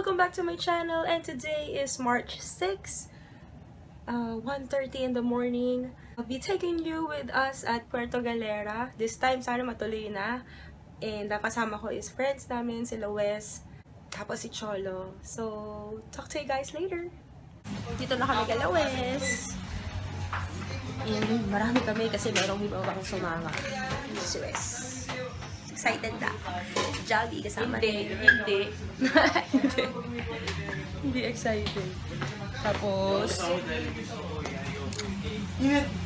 Welcome back to my channel, and today is March 6, 1:30 in the morning. I'll be taking you with us at Puerto Galera. This time, sana matuloy na. And ang kasama ko is friends namin, sila Wes, tapos si Cholo. So, talk to you guys later. Dito na kami kala Wes. And marami kami kasi merong iba akong sumama. Si Wes. Excited na. Jolly kasama. Hindi. Hindi excited. Tapos,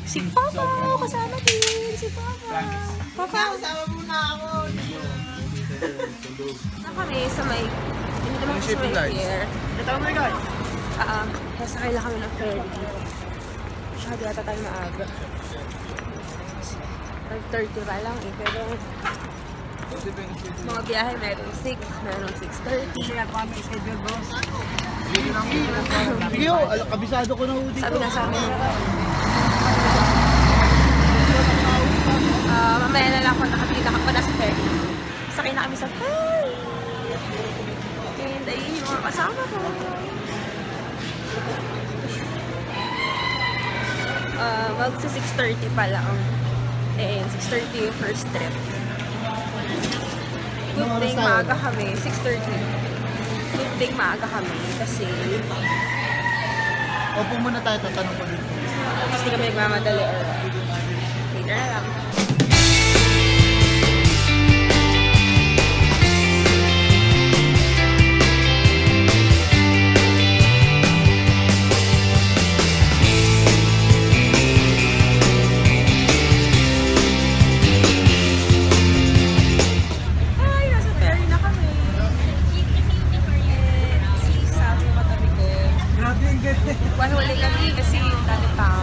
si Papa kasama din. Si Papa. Papa, kasama muna ako. Na kami sa may, hindi naman sa may pier. Ito mo guys. Nasakay lang kami ng ferry. Masyado yata tayo maaga. 5:30 pa lang eh, pero mga biyahe meron 6, meron 6:30. Sige, kabisado ko na ho dito. Sabi nga sa amin, mamaya na lang ako nakapila ka pa na sa ferry. Sakay na kami sa ferry. And ayun yung mga kasama ko. Magsa 6:30 pa lang. And 6:30 yung first trip. Good thing maaga kami. 6:30. Good thing maaga kami. Kasi Opo muna tayo, tatanong ko dito. hindi kami nagmamadali or later na lang. Wala kami kasi dati tao.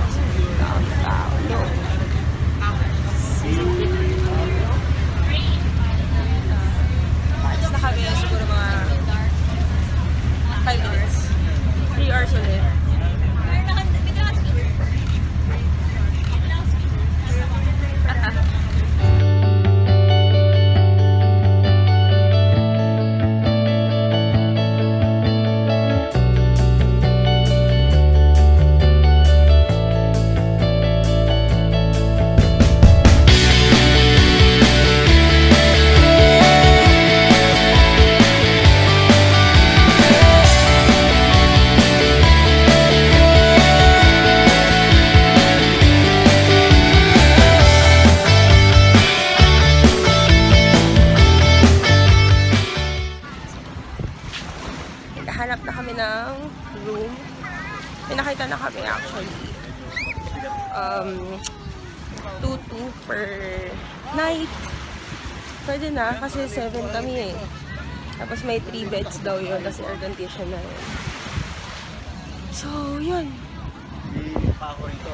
Alis na kami siguro mga 5 minutes. 3 hours ulit. Hanap na kami ng room. Pinakita na kami actually. 2,200 per night. Pwede na kasi 7 kami eh. Tapos may 3 beds daw yun kasi air condition na yun. So, yun. Pa ako rito.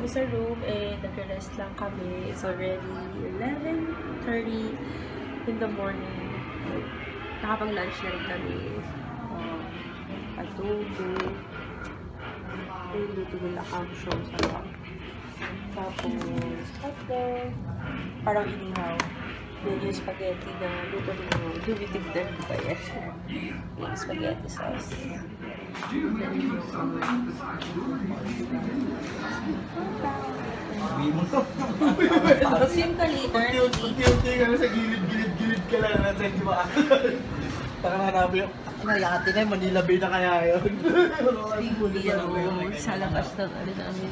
Sa room and nag-rest lang kami. It's already 11:30 in the morning. Nakapag-lunch na rin kami. Adobo. Luto nila kamsyong sarap. Tapos hotdog. Parang inihaw. Then yung spaghetti na luto nila. Dumitigdan pa yan. Yung spaghetti sauce. Tapos yung kaliter. Unti-unti ka na sa gilid-gilid ka lang na di ba? Taka na nabi yung nalati na yung Manila Bay na kaya yun. Sa labas ng ano namin.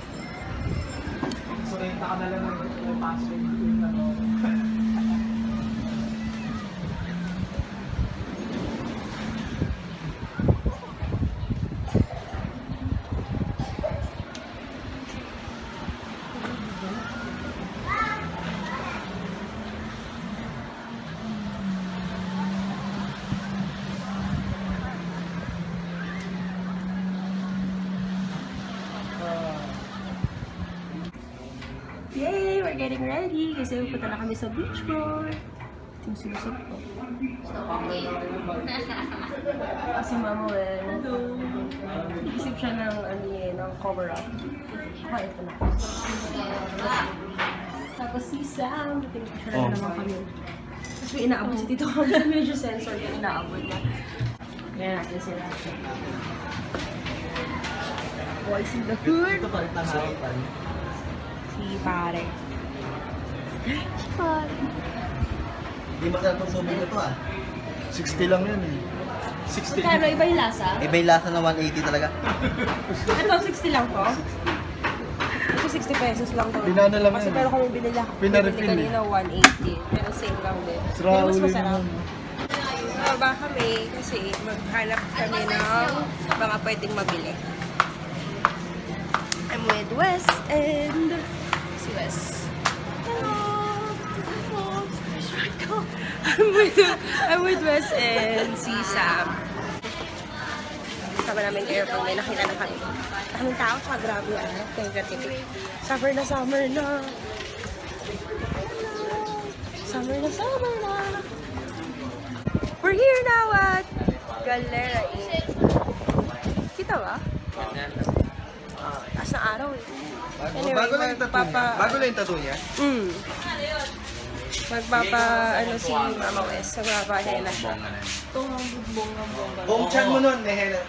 So, taka na lang ng password. Yay! We're getting ready kasi pupunta na kami sa beach floor. Yung silusot ko. Kasi Mama isip siya ng, ng cover-up. Okay, ito na. Tapos si Sam, picture na naman kami. Tapos may inaabot si Tito kami. Medyo sensor yung inaabot na. Ganyan natin sila. Boys in the hood. Ito pa rin tanghalitan. Si pare. Si pare. Hindi masarap ang subig ito 60 lang yun eh. 60. Magkano? Iba yung lasa? Iba yung lasa na 180 talaga. Ito, 60 lang to? Ito, 60 pesos lang to. Binana lang Kasi yan. pero kung binili Pinarefill kanina, 180. Pero same lang din. Pero mas masarap. Baba kami kasi maghanap kami ng mga pwedeng mabili. I'm with Wes and si Wes. I'm with Wes and si Sam. Sama namin kayo pag may nakita na kami. Daming tao, tsaka grabe yan. Summer na, summer na. Summer na, summer na. We're here now at Galera Inn. Kita ba? Taas na araw eh. Anyway, Bago lang yung tattoo niya? Si Mama Wes. Magpapahena siya. Buong chan mo nun, Nehena.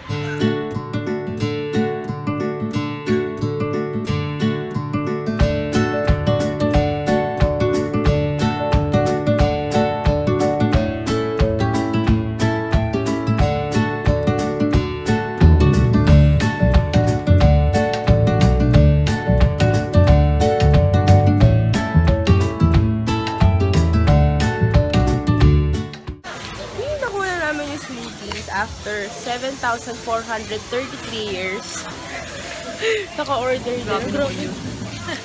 After 7,433 years, naka-order din. Grabe.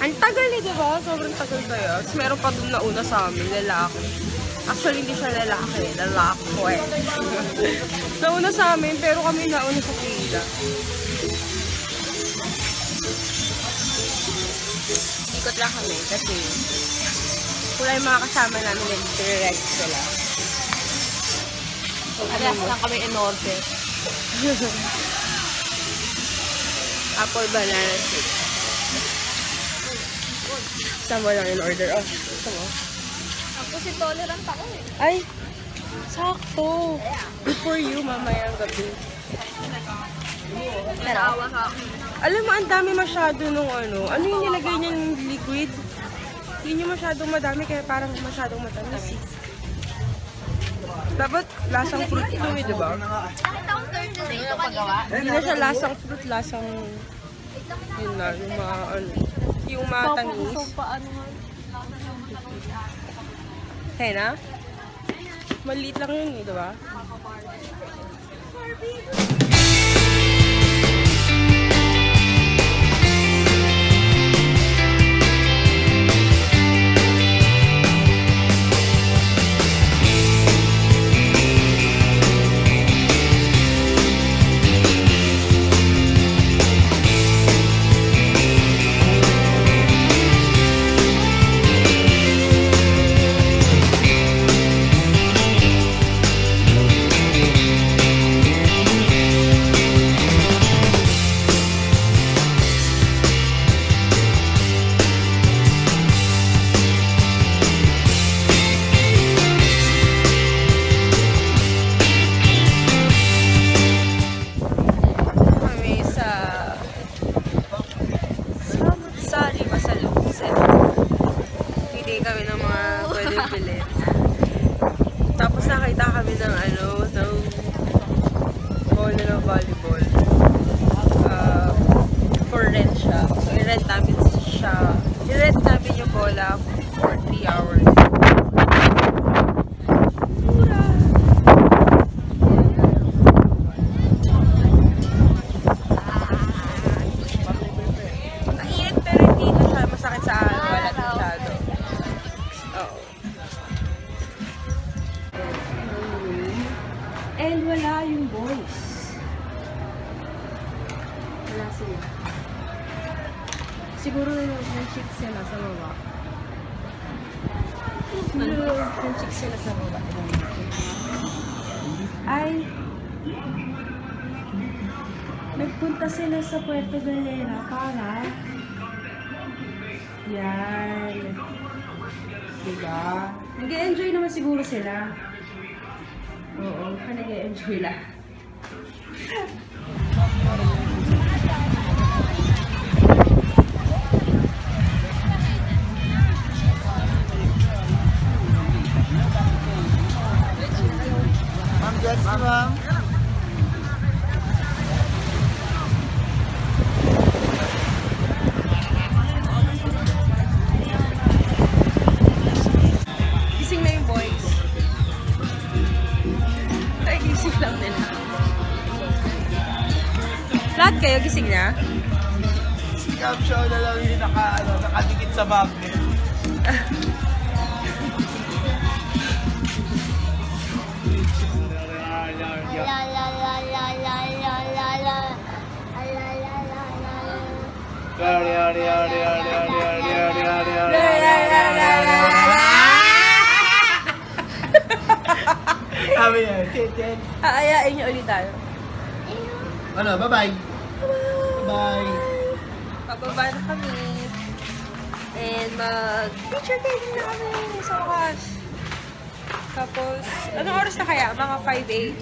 Ang tagal eh, diba? Sobrang tagal kaya. Tapos meron pa dun na una sa amin, lalaki. Actually, hindi siya lalaki. Lalako eh. Nauna sa amin, pero kami nauna sa pila. Ikot lang kami kasi wala yung mga kasama namin na direct sila. Parehas lang kami in order. Apple banana shake. Saan mo lang in order? Oh, gusto mo? Ako si tolerant ako eh. Ay! Sakto! Good for you, mamaya ang gabi. Narawa ka. Alam mo, ang dami masyado nung ano. Ano yung nilagay niya ng liquid? Hindi yung masyadong madami, kaya parang masyadong matamis. Dapat lasang fruit ito eh, diba? Nakita akong turtle dito paggawa. Hindi na siya lasang fruit, lasang yun na, yung mga ano, yung matamis. Hena? Maliit lang yun eh, diba? Kami ng mga pwedeng bilhin. Tapos nakita kami ng ng bola ng volleyball. For rent siya. So, i-rent namin yung bola for 3 hours. Mura! Mainit pero hindi na siya masakit sa balat masyado. And wala yung boys. Wala sila. Siguro may chicks sila sa baba. Yung chicks sila sa baba. Ay, nagpunta sila sa Puerto Galera para yan. Diba? Nag-e-enjoy naman siguro sila. Oo, nag-e-enjoy lang. Ma'am, yes, ma'am. Gising na yung boys. Ay, gising lang nila. Lahat kayo gising na? Si Cam Show na lang yung nakadikit sa magnet. Sabi niya, Chen. Aayain niyo ulit tayo. Ano, bye-bye. Bye-bye. Pababa na kami. And mag-picture taking na kami sa wakas. Tapos, anong oras na kaya? Mga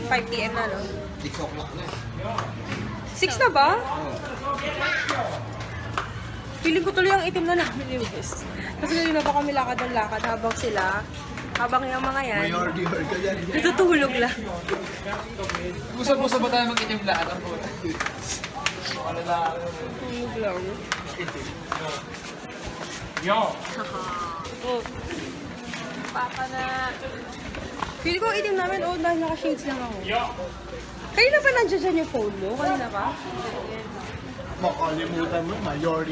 5 p.m. na, no? 6 o'clock na. 6 na ba? Feeling ko tuloy ang itim na namin yung best. Kasi kanina pa kami lakad ng lakad habang yung mga yan, Mayor ka dyan. natutulog lang. Gusto ba tayo mag-itim lahat ang puta? Tulog lang. Yo! Oh. Papa na. Feeling ko itim namin, dahil naka-shades lang ako. Kanina pa nandiyan dyan yung phone mo? Kanina pa? Makalimutan mo, Mayor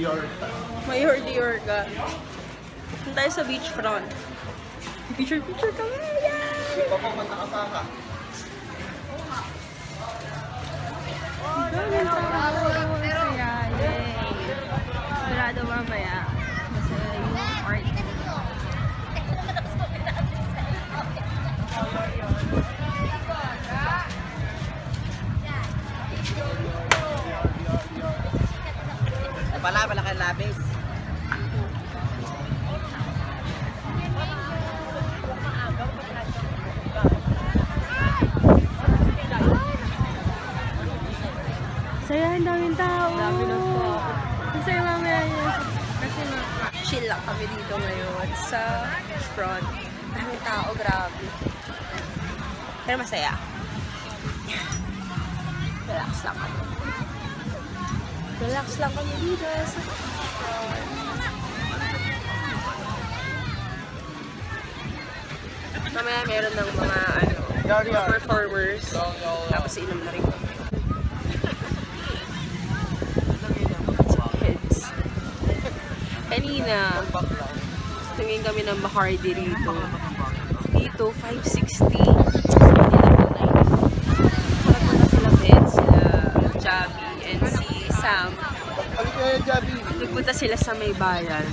Mayor Dior ka. Doon tayo sa beachfront. Picture kami! Yay! Papa, ba't nakapaka? Pero, yay! Sigurado mamaya. Masaya yung art. Pala kay labis. Saya, ang daming tao. Dami ng tao. Kasi mamaya yun. Kasi chill lang kami dito ngayon sa front. Daming tao, grabe. Pero masaya. Relax lang kami. Relax lang kami dito sa front. Mamaya meron ng mga performers. Tapos inom na rin kami. Kanina, tingin kami ng Bacardi rito. Dito, 560. Nakapunta sila Ben, sila Javi, and si Sam. Nagpunta sila sa may bayan.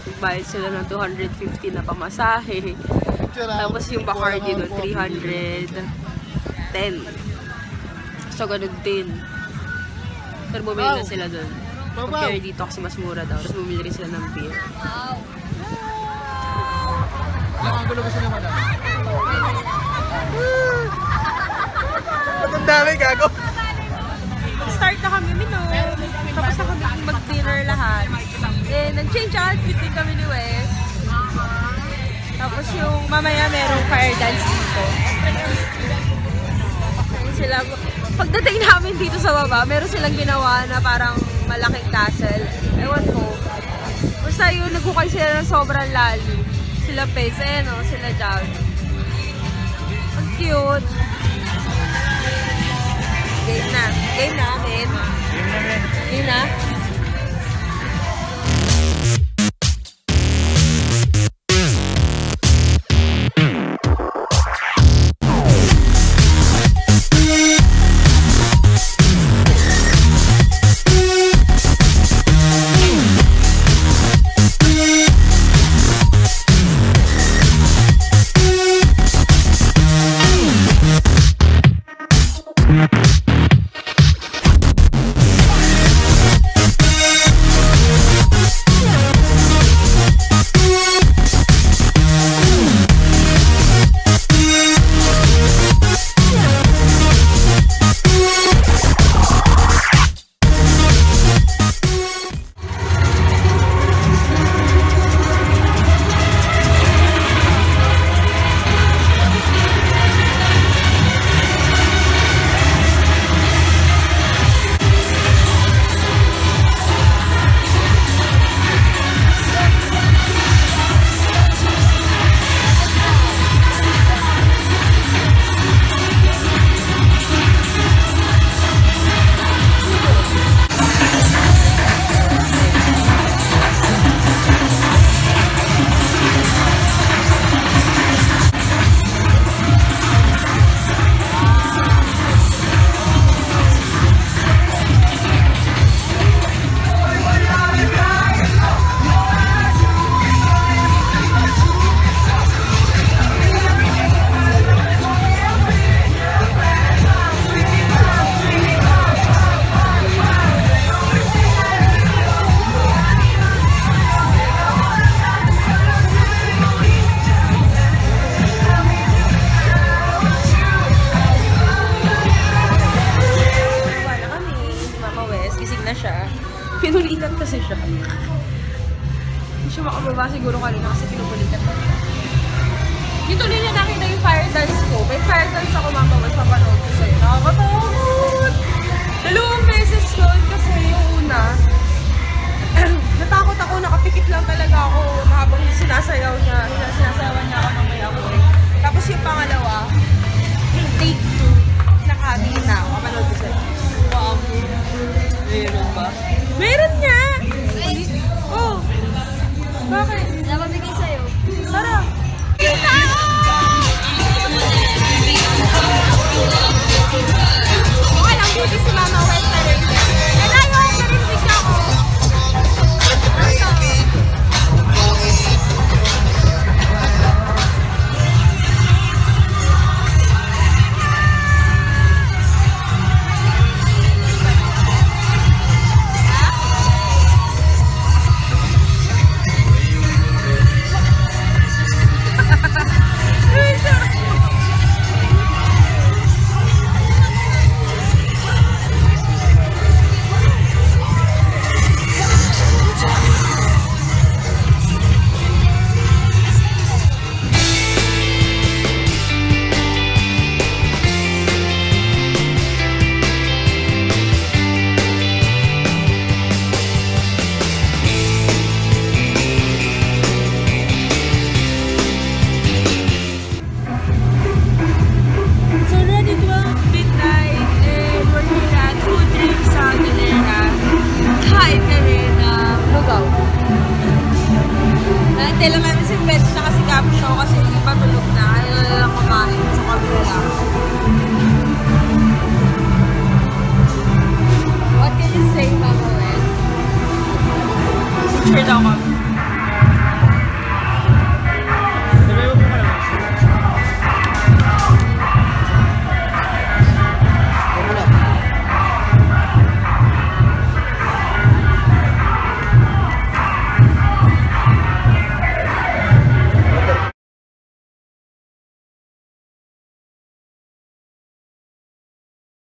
Nagbayad sila ng 250 na pamasahe. Tapos yung Bacardi doon, 310. So, ganun din. Pero bumili na sila doon. Compare dito kasi mas mura daw. Tapos bumili rin sila ng beer. Ilang ang gulo gusto naman na? Ang dami, gago! Start na kami minom. Tapos na kami mag-dinner lahat. And nag-change outfit din kami ni Wes. Tapos yung mamaya merong fire dance dito. Ayun sila. Pagdating namin dito sa baba, meron silang ginawa na parang malaking castle. Ewan ko. Basta yun, naghukay sila ng sobrang lalim. Sila Pez, sila Jav. Ang cute. Game na. Game namin. Game na. kasi siya. Hindi siya makababa siguro kanina kasi pinupulitan. Dito rin niya nakita yung fire dance ko. May fire dance ako mamaya.